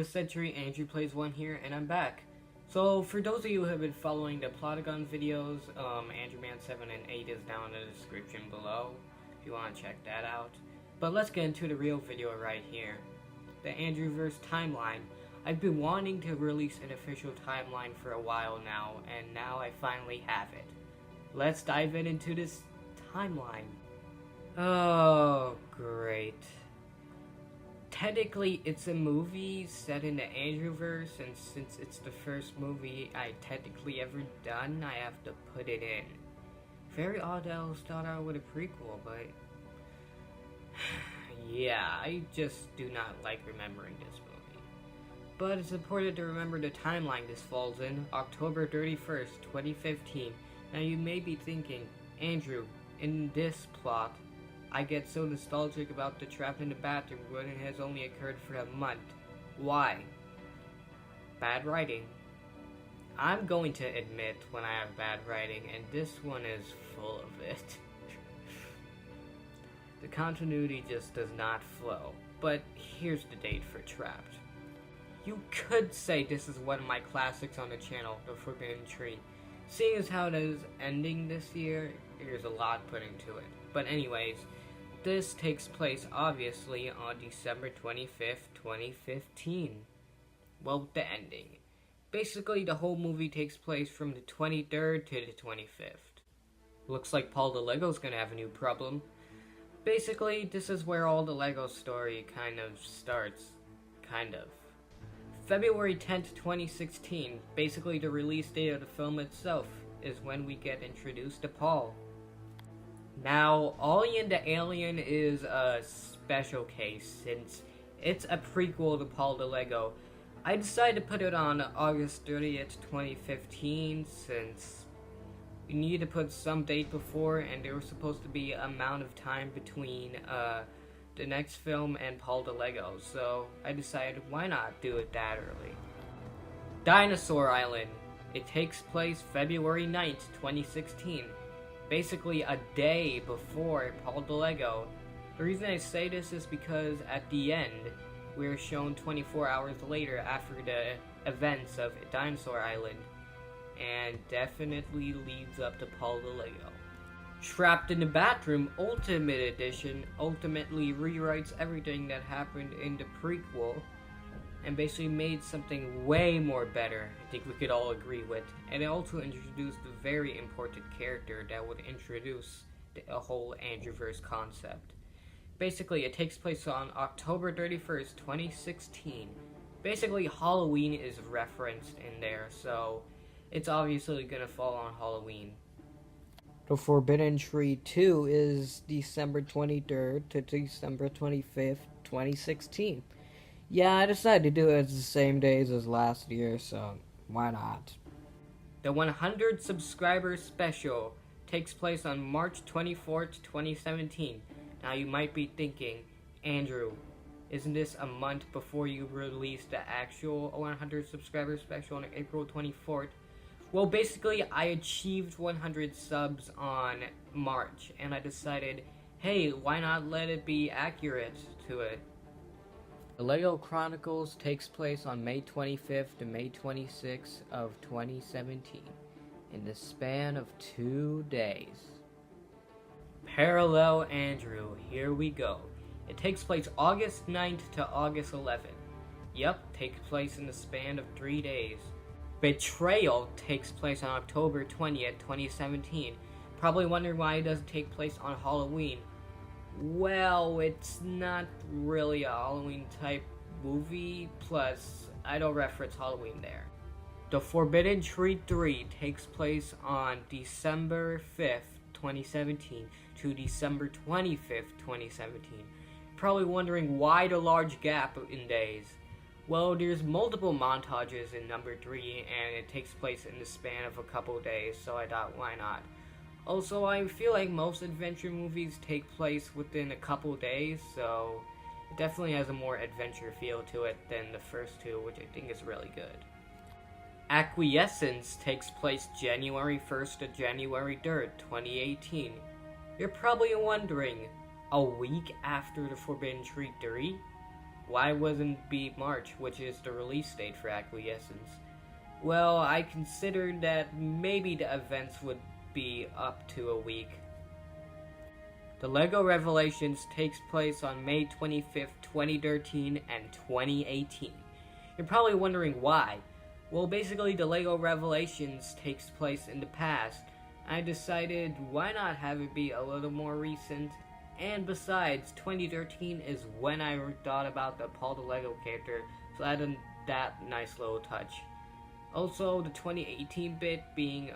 the century, Andrew Plays One here, and I'm back. So, for those of you who have been following the Plotagon videos, Andrewman 7 and 8 is down in the description below, if you want to check that out. But let's get into the real video right here. The Andrewverse timeline. I've been wanting to release an official timeline for a while now, and now I finally have it. Let's dive into this timeline. Oh, great. Technically, it's a movie set in the Andrewverse, and since it's the first movie I technically ever done, I have to put it in. Very odd that I'll start out with a prequel, but yeah, I just do not like remembering this movie. But it's important to remember the timeline this falls in, October 31st, 2015. Now you may be thinking, Andrew, in this plot, I get so nostalgic about the trap in the bathroom when it has only occurred for a month. Why? Bad writing. I'm going to admit when I have bad writing, and this one is full of it. The continuity just does not flow. But here's the date for Trapped. You could say this is one of my classics on the channel, The Forbidden Tree. Seeing as how it is ending this year, there's a lot put into it. But anyways, this takes place, obviously, on December 25th, 2015. Well, the ending. Basically, the whole movie takes place from the 23rd to the 25th. Looks like Paul the Lego's gonna have a new problem. Basically, this is where all the Lego story kind of starts. Kind of. February 10th, 2016, basically the release date of the film itself, is when we get introduced to Paul. Now, Alien the Alien is a special case, since it's a prequel to Paul the Lego. I decided to put it on August 30th, 2015, since we needed to put some date before, and there was supposed to be an amount of time between the next film and Paul the Lego, so I decided why not do it that early. Dinosaur Island. It takes place February 9th, 2016. Basically a day before Paul the Lego. The reason I say this is because at the end, we're shown 24 hours later after the events of Dinosaur Island, and definitely leads up to Paul the Lego. Trapped in the Bathroom Ultimate Edition ultimately rewrites everything that happened in the prequel, and basically made something way more better, I think we could all agree with. And it also introduced a very important character that would introduce the whole Andrewverse concept. Basically, it takes place on October 31st, 2016. Basically, Halloween is referenced in there, so it's obviously gonna fall on Halloween. The Forbidden Tree 2 is December 23rd to December 25th, 2016. Yeah, I decided to do it the same days as last year, so why not? The 100 subscriber special takes place on March 24th, 2017. Now you might be thinking, Andrew, isn't this a month before you release the actual 100 subscriber special on April 24th? Well, basically, I achieved 100 subs on March, and I decided, hey, why not let it be accurate to it? The Lego Chronicles takes place on May 25th to May 26th of 2017, in the span of 2 days. Parallel Andrew, here we go. It takes place August 9th to August 11th. Yep, takes place in the span of 3 days. Betrayal takes place on October 20th, 2017. Probably wondering why it doesn't take place on Halloween. Well, it's not really a Halloween type movie, plus I don't reference Halloween there. The Forbidden Tree 3 takes place on December 5th, 2017 to December 25th, 2017. Probably wondering why the large gap in days. Well, there's multiple montages in number 3, and it takes place in the span of a couple days, so I thought, why not? Also, I feel like most adventure movies take place within a couple days, so it definitely has a more adventure feel to it than the first two, which I think is really good. Acquiescence takes place January 1st to January 3rd, 2018. You're probably wondering, a week after The Forbidden Tree 3? Why wasn't be March, which is the release date for Acquiescence? Well, I considered that maybe the events would be up to a week. The LEGO Revelations takes place on May 25th, 2013 and 2018. You're probably wondering why. Well, basically the LEGO Revelations takes place in the past. I decided why not have it be a little more recent? And besides, 2013 is when I thought about the Paul the Lego character, so I added that nice little touch. Also, the 2018 bit being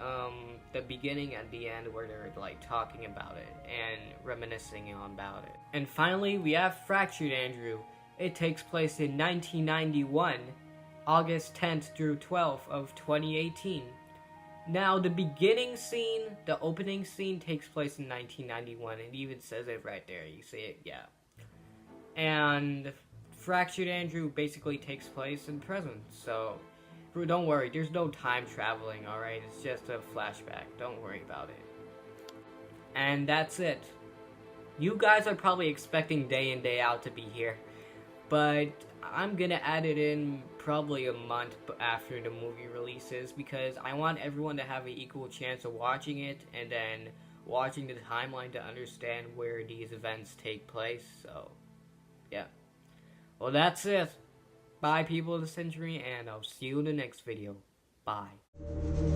the beginning and the end where they're like talking about it and reminiscing about it. And finally, we have Fractured Andrew. It takes place in 1991, August 10th through 12th of 2018. Now, the beginning scene, the opening scene takes place in 1991. It even says it right there. You see it? Yeah. And Fractured Andrew basically takes place in present, so don't worry, there's no time traveling, alright? It's just a flashback. Don't worry about it. And that's it. You guys are probably expecting day in, day out to be here. But I'm gonna add it in probably a month after the movie releases, because I want everyone to have an equal chance of watching it and then watching the timeline to understand where these events take place. So, yeah. Well, that's it. Bye, people of the century, and I'll see you in the next video. Bye.